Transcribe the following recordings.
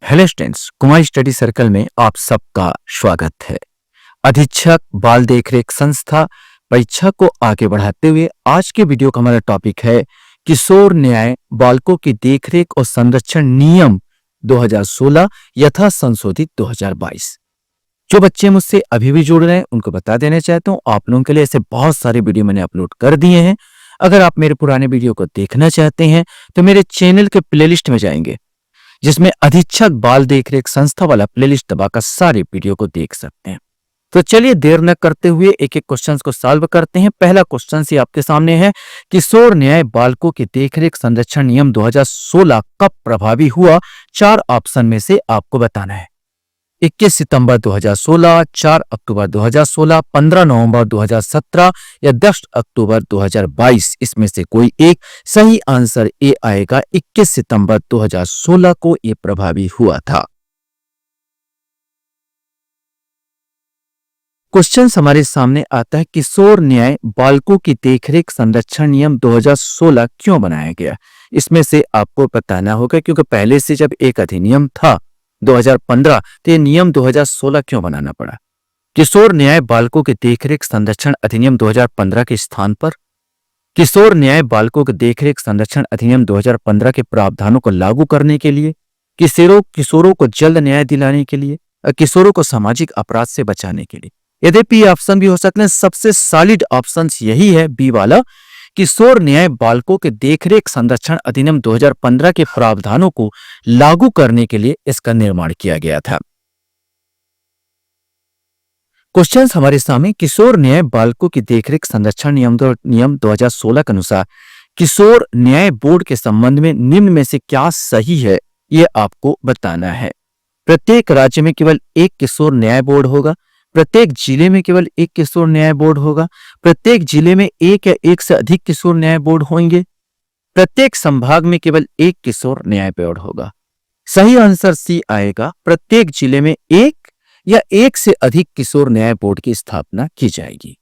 Hello students, Kumar study circle में आप सबका स्वागत है। अधीक्षक बाल देखरेख संस्था परीक्षा को आगे बढ़ाते हुए आज के वीडियो का हमारा टॉपिक है किशोर न्याय बालकों की देखरेख और संरक्षण नियम 2016 यथा संशोधित 2022। जो बच्चे मुझसे अभी भी जुड़ रहे हैं उनको बता देना चाहता हूँ, आप लोगों के लिए ऐसे बहुत सारे वीडियो मैंने अपलोड कर दिए हैं। अगर आप मेरे पुराने वीडियो को देखना चाहते हैं तो मेरे चैनल के प्लेलिस्ट में जाएंगे, जिसमें अधीक्षक बाल देखरेख संस्था वाला प्लेलिस्ट दबाकर सारे वीडियो को देख सकते हैं। तो चलिए देर न करते हुए एक एक क्वेश्चंस को सॉल्व करते हैं। पहला क्वेश्चन ही आपके सामने है, किशोर न्याय बालकों की देखरेख संरक्षण नियम 2016 कब प्रभावी हुआ? 4 ऑप्शन में से आपको बताना है। 21 सितंबर 2016, 4 अक्टूबर 2016, 15 नवंबर 2017 या 10 अक्टूबर 2022। इसमें से कोई एक सही आंसर ए आएगा। 21 सितंबर 2016 को ये प्रभावी हुआ था। क्वेश्चन हमारे सामने आता है, किशोर न्याय बालकों की देखरेख संरक्षण नियम 2016 क्यों बनाया गया? इसमें से आपको बताना होगा, क्योंकि पहले से जब एक अधिनियम था 2015, तो ये नियम 2016 क्यों बनाना पड़ा? किशोर न्याय बालकों के देखरेख संरक्षण अधिनियम 2015 के स्थान पर किशोर न्याय बालकों के देखरेख संरक्षण अधिनियम 2015 के प्रावधानों को लागू करने के लिए, किशोरों को जल्द न्याय दिलाने के लिए और किशोरों को सामाजिक अपराध से बचाने के लिए। यद्यपि ऑप्शन भी हो सकते हैं, सबसे सॉलिड ऑप्शन यही है बी वाला। किशोर न्याय बालकों के देखरेख संरक्षण अधिनियम 2015 के प्रावधानों को लागू करने के लिए इसका निर्माण किया गया था। क्वेश्चन हमारे सामने, किशोर न्याय बालकों की देखरेख संरक्षण नियम 2016 के अनुसार किशोर न्याय बोर्ड के संबंध में निम्न में से क्या सही है, यह आपको बताना है। प्रत्येक राज्य में केवल एक किशोर न्याय बोर्ड होगा। प्रत्येक जिले में केवल एक किशोर न्याय बोर्ड होगा। प्रत्येक जिले में एक या एक से अधिक किशोर न्याय बोर्ड होंगे। प्रत्येक संभाग में केवल एक किशोर न्याय बोर्ड होगा। सही आंसर सी आएगा। प्रत्येक जिले में एक या एक से अधिक किशोर न्याय बोर्ड की स्थापना की जाएगी।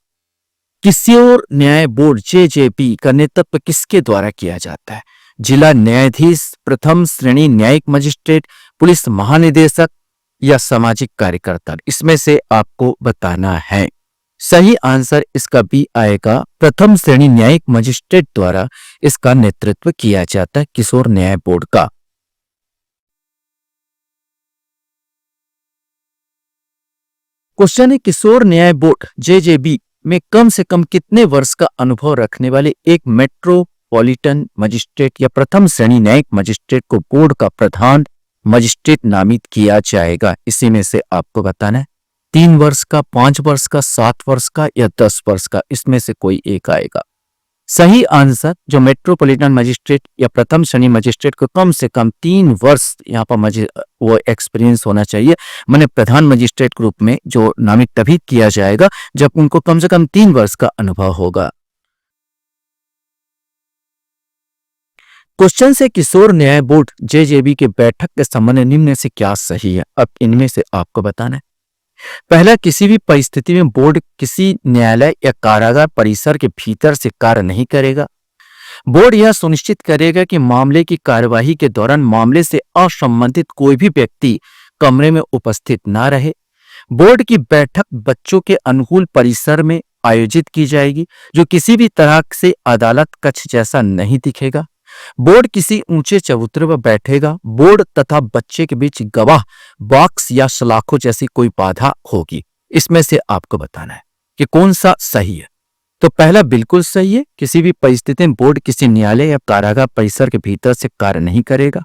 किशोर न्याय बोर्ड जेजेबी का नेतृत्व किसके द्वारा किया जाता है? जिला न्यायाधीश, प्रथम श्रेणी न्यायिक मजिस्ट्रेट, पुलिस महानिदेशक या सामाजिक कार्यकर्ता? इसमें से आपको बताना है। सही आंसर इसका बी आएगा। प्रथम श्रेणी न्यायिक मजिस्ट्रेट द्वारा इसका नेतृत्व किया जाता है किशोर न्याय बोर्ड का। क्वेश्चन है, किशोर न्याय बोर्ड जेजेबी में कम से कम कितने वर्ष का अनुभव रखने वाले एक मेट्रोपॉलिटन मजिस्ट्रेट या प्रथम श्रेणी न्यायिक मजिस्ट्रेट को बोर्ड का प्रधान मजिस्ट्रेट नामित किया जाएगा? इसी में से आपको बताना है। 3 वर्ष का, 5 वर्ष का, 7 वर्ष का या 10 वर्ष का? इसमें से कोई एक आएगा। सही आंसर, जो मेट्रोपॉलिटन मजिस्ट्रेट या प्रथम श्रेणी मजिस्ट्रेट को कम से कम 3 वर्ष यहाँ पर वो एक्सपीरियंस होना चाहिए। मैंने प्रधान मजिस्ट्रेट के रूप में जो नामित तभी किया जाएगा जब उनको कम से कम 3 वर्ष का अनुभव होगा। क्वेश्चन से, किशोर न्याय बोर्ड जेजेबी के बैठक के संबंध में निम्न से क्या सही है? अब इनमें से आपको बताना है। पहला, किसी भी परिस्थिति में बोर्ड किसी न्यायालय या कारागार परिसर के भीतर से कार्य नहीं करेगा। बोर्ड यह सुनिश्चित करेगा कि मामले की कार्यवाही के दौरान मामले से असंबंधित कोई भी व्यक्ति कमरे में उपस्थित न रहे। बोर्ड की बैठक बच्चों के अनुकूल परिसर में आयोजित की जाएगी, जो किसी भी तरह से अदालत कक्ष जैसा नहीं दिखेगा। बोर्ड किसी ऊंचे चबूतरे पर बैठेगा। बोर्ड तथा बच्चे के बीच गवाह बॉक्स या सलाखों जैसी कोई बाधा होगी। इसमें से आपको बताना है कि कौन सा सही है। तो पहला बिल्कुल सही है, किसी भी परिस्थिति में बोर्ड किसी न्यायालय या कारागार परिसर के भीतर से कार्य नहीं करेगा,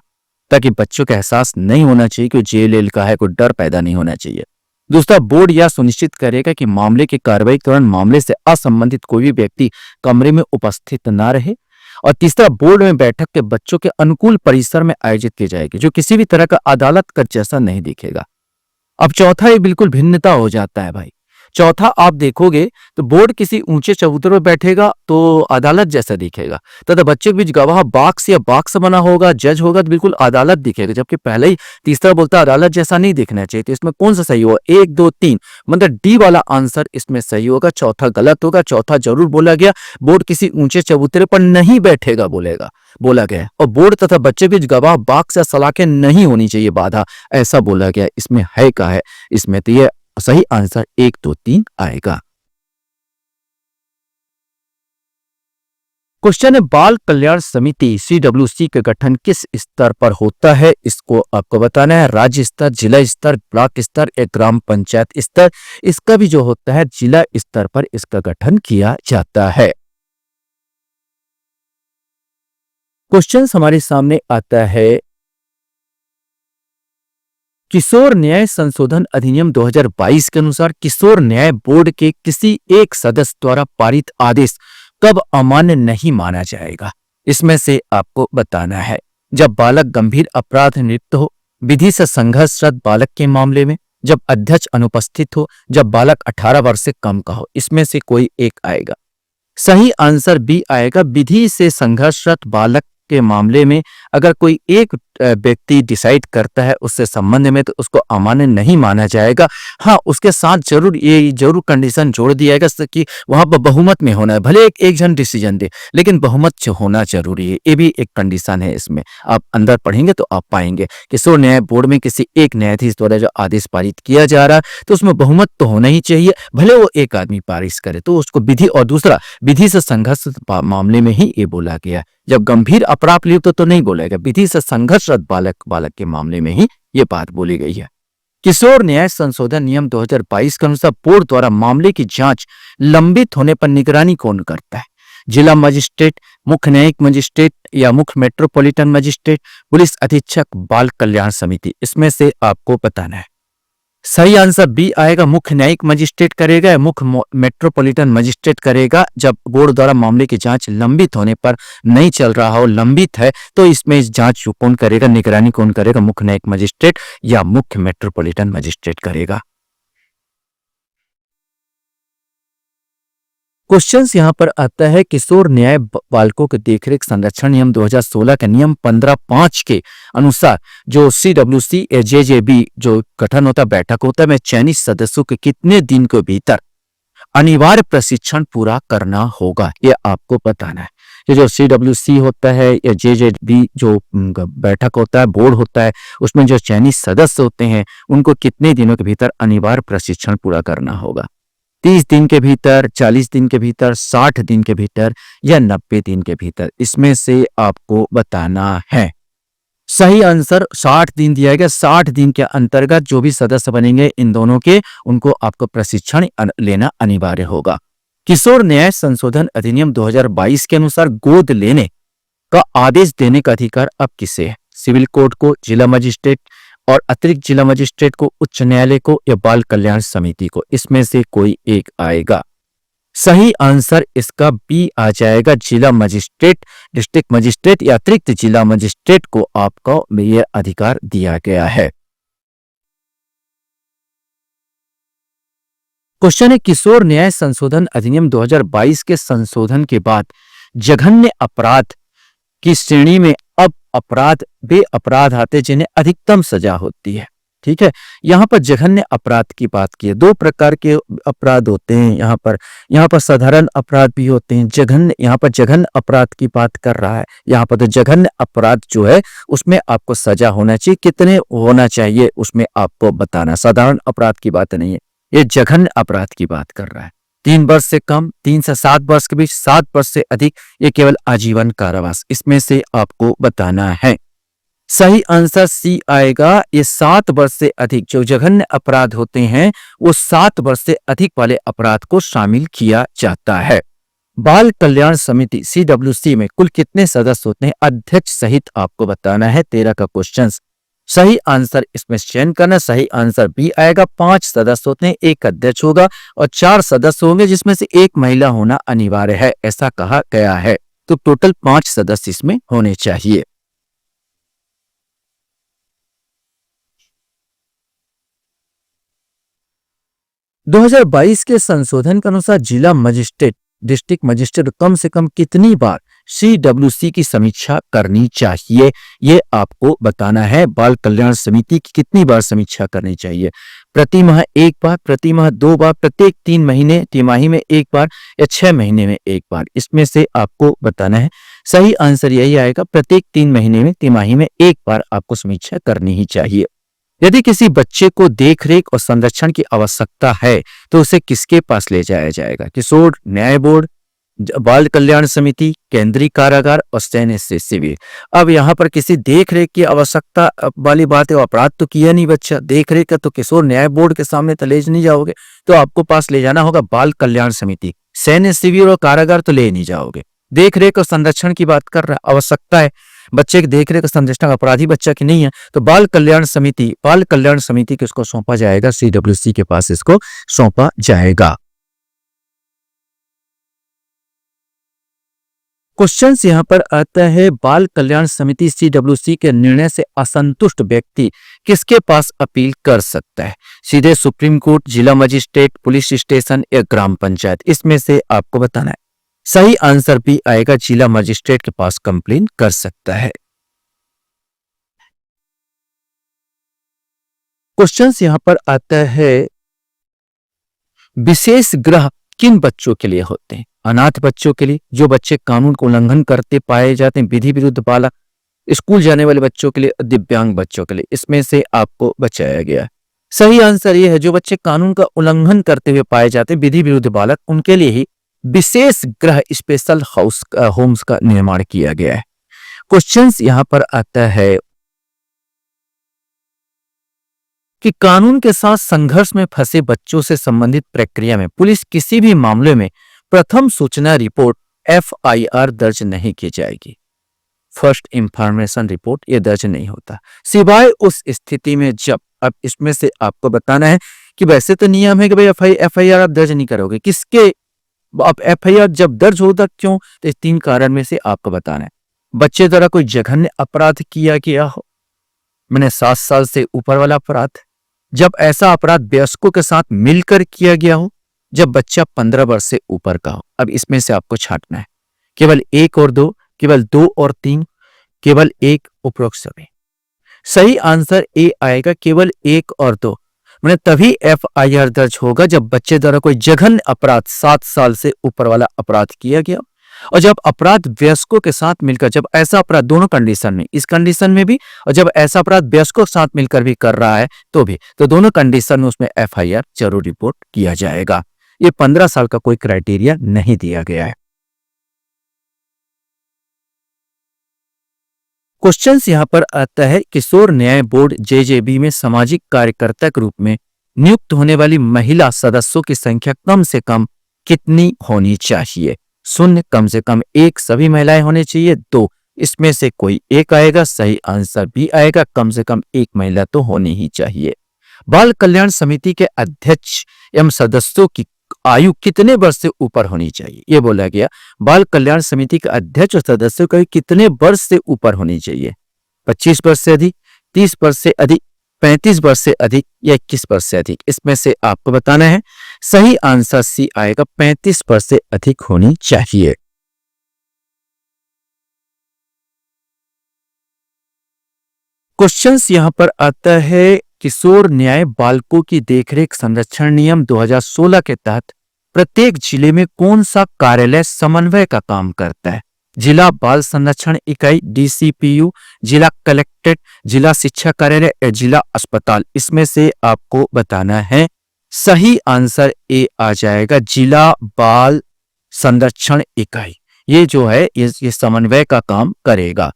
ताकि बच्चों का एहसास नहीं होना चाहिए कि जेल का है, कोई डर पैदा नहीं होना चाहिए। दूसरा, बोर्ड यह सुनिश्चित करेगा कि मामले की कार्रवाई के दौरान मामले से असंबंधित कोई भी व्यक्ति कमरे में उपस्थित न रहे। और तीसरा, बोर्ड में बैठक के बच्चों के अनुकूल परिसर में आयोजित की जाएगी, जो किसी भी तरह का अदालत का जैसा नहीं दिखेगा। अब चौथा, ये बिल्कुल भिन्नता हो जाता है भाई। चौथा आप देखोगे तो बोर्ड किसी ऊंचे चबूतरे पर बैठेगा तो अदालत जैसा दिखेगा, तथा बच्चे के बीच गवाह बाक्स या बॉक्स बना होगा, जज होगा तो बिल्कुल अदालत दिखेगा। जबकि पहले ही तीसरा बोलता है अदालत जैसा नहीं दिखना चाहिए। तो इसमें कौन सा सही होगा? 1 2 3, मतलब डी वाला आंसर इसमें सही होगा। चौथा गलत होगा। चौथा जरूर बोला गया, बोर्ड किसी ऊंचे चबूतरे पर नहीं बैठेगा बोला गया है। और बोर्ड तथा बच्चे के बीच गवाह बाक्स या सलाखें नहीं होनी चाहिए बाधा, ऐसा बोला गया। इसमें है क्या है इसमें? तो ये सही आंसर 1 2 3 आएगा। क्वेश्चन है बाल कल्याण समिति CWC का गठन किस स्तर पर होता है? इसको आपको बताना है। राज्य स्तर, जिला स्तर, ब्लॉक स्तर या ग्राम पंचायत स्तर। इसका भी जो होता है जिला स्तर पर इसका गठन किया जाता है। क्वेश्चन हमारे सामने आता है किशोर न्याय संशोधन अधिनियम 2022 के अनुसार किशोर न्याय बोर्ड के किसी एक सदस्य द्वारा पारित आदेश कब अमान्य नहीं माना जाएगा? इसमें से आपको बताना है। जब बालक गंभीर अपराध लिप्त हो, विधि से संघर्षरत बालक के मामले में, जब अध्यक्ष अनुपस्थित हो, जब बालक 18 वर्ष से कम का हो। इसमें से कोई एक आएगा। सही आंसर बी आएगा। विधि से संघर्षरत बालक के मामले में अगर कोई एक व्यक्ति डिसाइड करता है उससे संबंध में, तो उसको अमान्य नहीं माना जाएगा। हाँ, उसके साथ जरूर कंडीशन जोड़ दिया जाएगा कि वहां पर बहुमत में होना है। भले एक जन डिसीजन दे, लेकिन बहुमत होना जरूरी है। ये भी एक कंडीशन है इसमें। आप अंदर पढ़ेंगे तो आप पाएंगे किशोर न्याय बोर्ड में किसी एक न्यायाधीश द्वारा जो आदेश पारित किया जा रहा है तो उसमें बहुमत तो होना ही चाहिए। भले वो एक आदमी पारित करे तो उसको विधि, और दूसरा विधि से संघर्ष मामले में ही ये बोला गया। जब गंभीर अपराध लिप्त तो नहीं बोलेगा, विधि से संघर्षरत बालक के मामले में ही ये बात बोली गई है। किशोर न्याय संशोधन नियम 2022 के अनुसार बोर्ड द्वारा मामले की जांच लंबित होने पर निगरानी कौन करता है? जिला मजिस्ट्रेट, मुख्य न्यायिक मजिस्ट्रेट या मुख्य मेट्रोपॉलिटन मजिस्ट्रेट, पुलिस अधीक्षक, बाल कल्याण समिति। इसमें से आपको बताना है। सही आंसर बी आएगा। मुख्य न्यायिक मजिस्ट्रेट करेगा या मुख्य मेट्रोपॉलिटन मजिस्ट्रेट करेगा। जब बोर्ड द्वारा मामले की जांच लंबित होने पर नहीं चल रहा हो, लंबित है, तो इसमें इस जांच कौन करेगा, निगरानी कौन करेगा? मुख्य न्यायिक मजिस्ट्रेट या मुख्य मेट्रोपॉलिटन मजिस्ट्रेट करेगा। क्वेश्चन यहां पर आता है किशोर न्याय बालकों के देखरेख संरक्षण नियम 2016 के नियम 15(5) के अनुसार जो CWC या JJB जो गठन होता है, बैठक होता है, में चयनित सदस्यों के कितने दिन के भीतर अनिवार्य प्रशिक्षण पूरा करना होगा? ये आपको बताना है। ये जो CWC होता है या JJB जो बैठक होता है, बोर्ड होता है, उसमें जो चयनित सदस्य होते हैं उनको कितने दिनों के भीतर अनिवार्य प्रशिक्षण पूरा करना होगा? 30 दिन के भीतर, 40 दिन के भीतर, 60 दिन के भीतर या 90 दिन के भीतर? इसमें से आपको बताना है। सही आंसर 60 दिन दिया गया। 60 दिन के अंतर्गत जो भी सदस्य बनेंगे इन दोनों के, उनको आपको प्रशिक्षण लेना अनिवार्य होगा। किशोर न्याय संशोधन अधिनियम 2022 के अनुसार गोद लेने का आदेश देने का अधिकार अब किसे है? सिविल कोर्ट को, जिला मजिस्ट्रेट और अतिरिक्त जिला मजिस्ट्रेट को, उच्च न्यायालय को या बाल कल्याण समिति को? इसमें से कोई एक आएगा। सही आंसर इसका बी आ जाएगा। जिला मजिस्ट्रेट, डिस्ट्रिक्ट मजिस्ट्रेट या अतिरिक्त जिला मजिस्ट्रेट को आपको यह अधिकार दिया गया है। क्वेश्चन है किशोर न्याय संशोधन अधिनियम 2022 के संशोधन के बाद जघन्य अपराध की श्रेणी में अब अपराध वे अपराध आते जिन्हें अधिकतम सजा होती है। ठीक है, यहाँ पर जघन्य अपराध की बात की है। 2 प्रकार के अपराध होते हैं यहाँ पर साधारण अपराध भी होते हैं। यहाँ पर जघन्य अपराध की बात कर रहा है। यहाँ पर तो जघन्य अपराध जो है उसमें आपको सजा होना चाहिए। कितने होना चाहिए उसमें आपको बताना। साधारण अपराध की बात नहीं है, ये जघन्य अपराध की बात कर रहा है। 3 वर्ष से कम, 3 से 7 वर्ष के बीच, 7 वर्ष से अधिक, ये केवल आजीवन कारावास। इसमें से आपको बताना है। सही आंसर सी आएगा। ये 7 वर्ष से अधिक जो जघन्य अपराध होते हैं वो 7 वर्ष से अधिक वाले अपराध को शामिल किया जाता है। बाल कल्याण समिति CWC में कुल कितने सदस्य होते हैं? अध्यक्ष सहित आपको बताना है। 13 का क्वेश्चन। सही आंसर इसमें चयन करना। सही आंसर बी आएगा। 5 सदस्य होते हैं, 1 अध्यक्ष होगा और 4 सदस्य होंगे जिसमें से 1 महिला होना अनिवार्य है, ऐसा कहा गया है। तो टोटल 5 सदस्य इसमें होने चाहिए। 2022 के संशोधन के अनुसार जिला मजिस्ट्रेट, डिस्ट्रिक्ट मजिस्ट्रेट कम से कम कितनी बार CWC की समीक्षा करनी चाहिए, ये आपको बताना है। बाल कल्याण समिति की कितनी बार समीक्षा करनी चाहिए? प्रति माह 1 बार, प्रति माह 2 बार, प्रत्येक 3 महीने, तिमाही में 1 बार या 6 महीने में 1 बार? इसमें से आपको बताना है। सही आंसर यही आएगा, प्रत्येक 3 महीने में, तिमाही में 1 बार आपको समीक्षा करनी ही चाहिए। यदि किसी बच्चे को देखरेख और संरक्षण की आवश्यकता है तो उसे किसके पास ले जाया जाएगा? किशोर न्याय बोर्ड, बाल कल्याण समिति, केंद्रीय कारागार और सैन्य से शिविर। अब यहाँ पर किसी देखरेख की आवश्यकता वाली बात है, अपराध तो किया नहीं बच्चा, देखरेख का तो किशोर न्याय बोर्ड के सामने तो ले नहीं जाओगे, तो आपको पास ले जाना होगा बाल कल्याण समिति। सैन्य शिविर और कारागार तो ले नहीं जाओगे। देखरेख और संरक्षण की बात कर रहा है, आवश्यकता है बच्चे की देखरेख और संरक्षण, अपराधी बच्चा की नहीं है, तो बाल कल्याण समिति किसको सौंपा जाएगा? CWC के पास इसको सौंपा जाएगा। क्वेश्चन यहां पर आता है, बाल कल्याण समिति CWC के निर्णय से असंतुष्ट व्यक्ति किसके पास अपील कर सकता है? सीधे सुप्रीम कोर्ट, जिला मजिस्ट्रेट, पुलिस स्टेशन या ग्राम पंचायत? इसमें से आपको बताना है। सही आंसर भी आएगा, जिला मजिस्ट्रेट के पास कंप्लेन कर सकता है। क्वेश्चन यहां पर आता है, विशेष गृह किन बच्चों के लिए होते हैं? अनाथ बच्चों के लिए, जो बच्चे कानून को उल्लंघन करते पाए जाते हैं, विधि विरुद्ध बालक, स्कूल जाने वाले बच्चों के लिए, दिव्यांग बच्चों के लिए? इसमें से आपको बचाया गया है। सही आंसर यह है, जो बच्चे कानून का उल्लंघन करते हुए पाए जाते हैं, विधि विरुद्ध बालक, उनके लिए ही विशेष गृह, स्पेशल होम्स का निर्माण किया गया है। क्वेश्चन यहां पर आता है कि कानून के साथ संघर्ष में फंसे बच्चों से संबंधित प्रक्रिया में पुलिस किसी भी मामले में प्रथम सूचना रिपोर्ट FIR दर्ज नहीं की जाएगी। फर्स्ट इंफॉर्मेशन रिपोर्ट ये दर्ज नहीं होता, सिवाय उस स्थिति में जब, अब इसमें से आपको बताना है कि वैसे तो नियम है कि भाई FIR आप दर्ज नहीं करोगे, किसके अब FIR जब दर्ज होता क्यों? तो इस 3 कारण में से आपको बताना है। बच्चे द्वारा कोई जघन्य अपराध किया गया हो, मैंने 7 साल से ऊपर वाला अपराध, जब ऐसा अपराध वयस्कों के साथ मिलकर किया गया हो, जब बच्चा 15 वर्ष से ऊपर का हो। अब इसमें से आपको छांटना है, केवल 1 और 2, केवल 2 और 3, केवल 1, उपरोक्त सभी। सही आंसर ए आएगा, केवल 1 और 2। मैंने तभी FIR दर्ज होगा जब बच्चे द्वारा कोई जघन्य अपराध 7 साल से ऊपर वाला अपराध किया गया, और जब अपराध वयस्कों के साथ मिलकर, जब ऐसा अपराध, दोनों कंडीशन में, इस कंडीशन में भी, और जब ऐसा अपराध वयस्कों के साथ मिलकर भी कर रहा है तो भी, तो दोनों कंडीशन में उसमें FIR जरूर रिपोर्ट किया जाएगा। ये 15 साल का कोई क्राइटेरिया नहीं दिया गया है। क्वेश्चन यहां पर आता है, किशोर न्याय बोर्ड JJB में सामाजिक कार्यकर्ता के रूप में नियुक्त होने वाली महिला सदस्यों की संख्या कम से कम कितनी होनी चाहिए? 0, कम से कम 1, सभी महिलाएं होनी चाहिए 2, इसमें से कोई एक आएगा। सही आंसर भी आएगा, कम से कम 1 महिला तो होनी ही चाहिए। बाल कल्याण समिति के अध्यक्ष एवं सदस्यों की आयु कितने वर्ष से ऊपर होनी चाहिए? ये बोला गया, बाल कल्याण समिति के अध्यक्ष और सदस्यों की कितने वर्ष से ऊपर होनी चाहिए? 25 वर्ष से अधिक, 30 वर्ष से अधिक, 35 वर्ष से अधिक या 21 वर्ष से अधिक? इसमें से आपको बताना है। सही आंसर सी आएगा, 35 वर्ष से अधिक होनी चाहिए। क्वेश्चन यहां पर आता है, किशोर न्याय बालकों की देखरेख संरक्षण नियम 2016 के तहत प्रत्येक जिले में कौन सा कार्यालय समन्वय का काम करता है? जिला बाल संरक्षण इकाई DCPU, जिला कलेक्ट्रेट, जिला शिक्षा कार्यालय या जिला अस्पताल? इसमें से आपको बताना है। सही आंसर ए आ जाएगा, जिला बाल संरक्षण इकाई। ये जो है ये समन्वय का काम करेगा।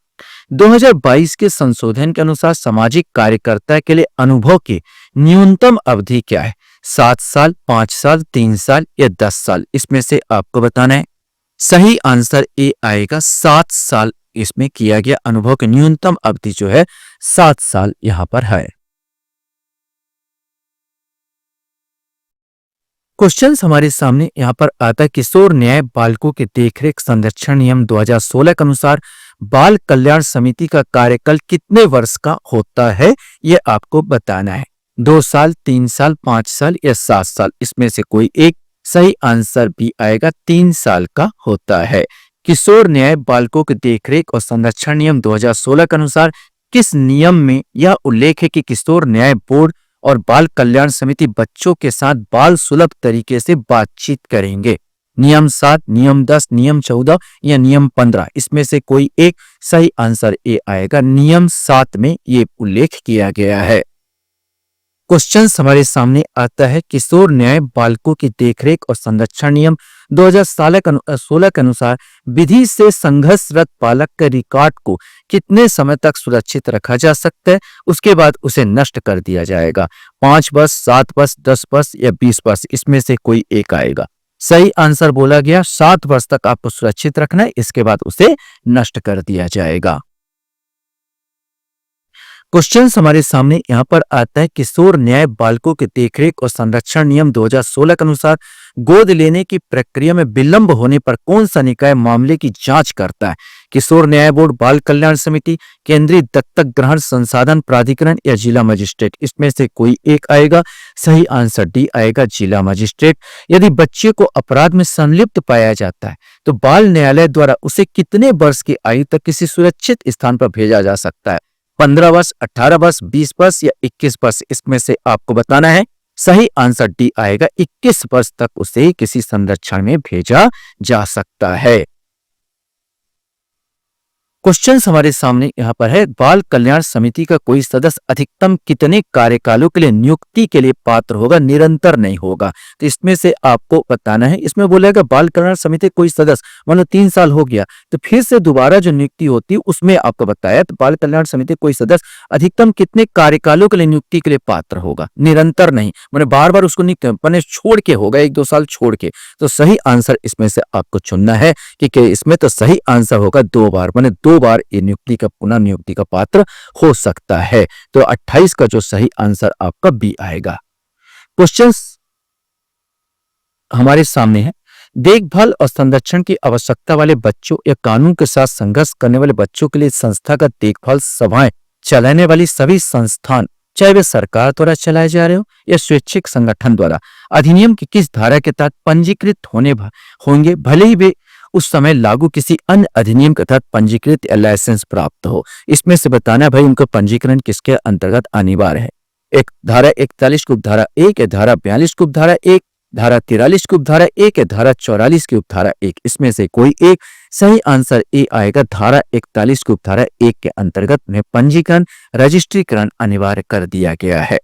2022 के संशोधन के अनुसार सामाजिक कार्यकर्ता के लिए अनुभव की न्यूनतम अवधि क्या है? 7 साल, 5 साल, 3 साल या 10 साल? इसमें से आपको बताना है। सही आंसर ए आएगा, 7 साल इसमें किया गया। अनुभव की न्यूनतम अवधि जो है 7 साल यहां पर है। क्वेश्चन हमारे सामने यहां पर आता है, किशोर न्याय बालकों के देखरेख संरक्षण नियम 2016 के अनुसार बाल कल्याण समिति का कार्यकाल कितने वर्ष का होता है? यह आपको बताना है। 2 साल, 3 साल, 5 साल या 7 साल, इसमें से कोई एक सही आंसर भी आएगा। 3 साल का होता है। किशोर न्याय बालकों की देखरेख और संरक्षण नियम 2016 के अनुसार किस नियम में यह उल्लेख है कि किशोर न्याय बोर्ड और बाल कल्याण समिति बच्चों के साथ बाल सुलभ तरीके से बातचीत करेंगे? नियम 7, नियम 10, नियम 14 या नियम 15, इसमें से कोई एक सही आंसर ए आएगा। नियम 7 में ये उल्लेख किया गया है। क्वेश्चन हमारे सामने आता है, किशोर न्याय बालकों की देखरेख और संरक्षण नियम 2016 के अनुसार विधि से संघर्षरत बालक के रिकॉर्ड को कितने समय तक सुरक्षित रखा जा सकता है, उसके बाद उसे नष्ट कर दिया जाएगा? 5 वर्ष, 7 वर्ष, 10 वर्ष या 20 वर्ष, इसमें से कोई एक आएगा। सही आंसर बोला गया 7 वर्ष तक आपको सुरक्षित रखना है, इसके बाद उसे नष्ट कर दिया जाएगा। क्वेश्चन हमारे सामने यहाँ पर आता है, किशोर न्याय बालकों के देखरेख और संरक्षण नियम 2016 के अनुसार गोद लेने की प्रक्रिया में विलंब होने पर कौन सा निकाय मामले की जांच करता है? किशोर न्याय बोर्ड, बाल कल्याण समिति, केंद्रीय दत्तक ग्रहण संसाधन प्राधिकरण या जिला मजिस्ट्रेट, इसमें से कोई एक आएगा। सही आंसर डी आएगा, जिला मजिस्ट्रेट। यदि बच्चे को अपराध में संलिप्त पाया जाता है तो बाल न्यायालय द्वारा उसे कितने वर्ष की आयु तक किसी सुरक्षित स्थान पर भेजा जा सकता है? 15 वर्ष, 18 वर्ष, 20 वर्ष या 21 वर्ष, इसमें से आपको बताना है। सही आंसर डी आएगा, 21 वर्ष तक उसे किसी संरक्षण में भेजा जा सकता है। क्वेश्चन हमारे सामने यहाँ पर है, बाल कल्याण समिति का कोई सदस्य अधिकतम कितने कार्यकालों के लिए नियुक्ति के लिए पात्र होगा? निरंतर नहीं होगा। तो इसमें से आपको बताना है। इसमें बोलेगा बाल कल्याण समिति कोई सदस्य, मान लो 3 साल हो गया तो फिर से दोबारा जो नियुक्ति होती है उसमें आपको बताया, तो बाल कल्याण समिति कोई सदस्य अधिकतम कितने कार्यकालों के लिए नियुक्ति के लिए पात्र होगा? निरंतर नहीं, मैंने बार बार उसको मैंने छोड़ के होगा, 1-2 साल छोड़ के। तो सही आंसर इसमें से आपको चुनना है कि इसमें तो सही आंसर होगा 2 बार, मैंने 2 बार ये नियुक्ति का पुनः नियुक्ति का पात्र हो सकता है। तो 28 का जो सही आंसर आपका बी आएगा। क्वेश्चन हमारे सामने है, देखभाल और संरक्षण की आवश्यकता वाले बच्चों या कानून के साथ संघर्ष करने वाले बच्चों के लिए संस्थागत देखभाल सभाएं चलाने वाली सभी संस्थान, चाहे वे सरकार द्वारा चलाए जा रहे हो या स्वैच्छिक संगठन द्वारा, अधिनियम की किस धारा के तहत पंजीकृत होंगे, भले ही वे उस समय लागू किसी अन्य अधिनियम के तहत पंजीकृत या लाइसेंस प्राप्त हो? इसमें से बताना भाई उनका पंजीकरण किसके अंतर्गत अनिवार्य है। एक धारा 41 की उपधारा 1 या धारा 42 की उपधारा 1, धारा 43 की उपधारा 1 या धारा 44 की उपधारा 1, इसमें से कोई एक सही आंसर ए आएगा। धारा 41 की उपधारा 1 के अंतर्गत उन्हें पंजीकरण, रजिस्ट्रीकरण अनिवार्य कर दिया गया है।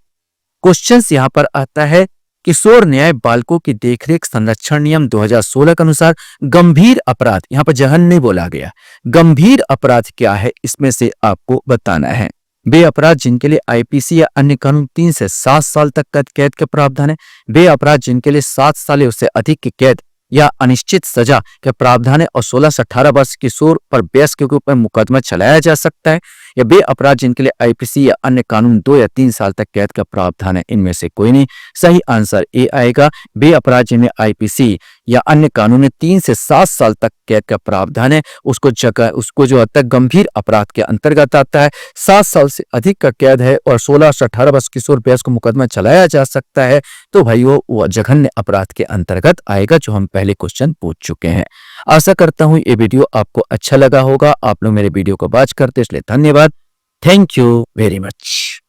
क्वेश्चन यहाँ पर आता है, किशोर न्याय बालकों की देखरेख संरक्षण नियम 2016 के अनुसार गंभीर अपराध, यहाँ पर जघन्य नहीं बोला गया, गंभीर अपराध क्या है, इसमें से आपको बताना है। वे अपराध जिनके लिए आईपीसी या अन्य कानून 3 से 7 साल तक कैद का प्रावधान है, वे अपराध जिनके लिए 7 साल या उससे अधिक की कैद या अनिश्चित सजा का प्रावधान है और 16 से 18 वर्ष किशोर पर वयस्क के ऊपर मुकदमा चलाया जा सकता है, या वे अपराध जिनके लिए आईपीसी या अन्य कानून 2 या 3 साल तक कैद का प्रावधान है, इनमें से कोई नहीं। सही आंसर ए आएगा। वे अपराध जिनमें आईपीसी या अन्य कानून में 3 से 7 साल तक कैद का प्रावधान है, उसको जो तक गंभीर अपराध के अंतर्गत आता है। 7 साल से अधिक का कैद है और 16 से 18 वर्ष किशोर वयस्क को मुकदमा चलाया जा सकता है, तो भाई वो जघन्य अपराध के अंतर्गत आएगा, जो हम पहले क्वेश्चन पूछ चुके हैं। आशा करता हूं ये वीडियो आपको अच्छा लगा होगा। आप लोग मेरे वीडियो को वॉच करते इसलिए धन्यवाद। Thank you very much.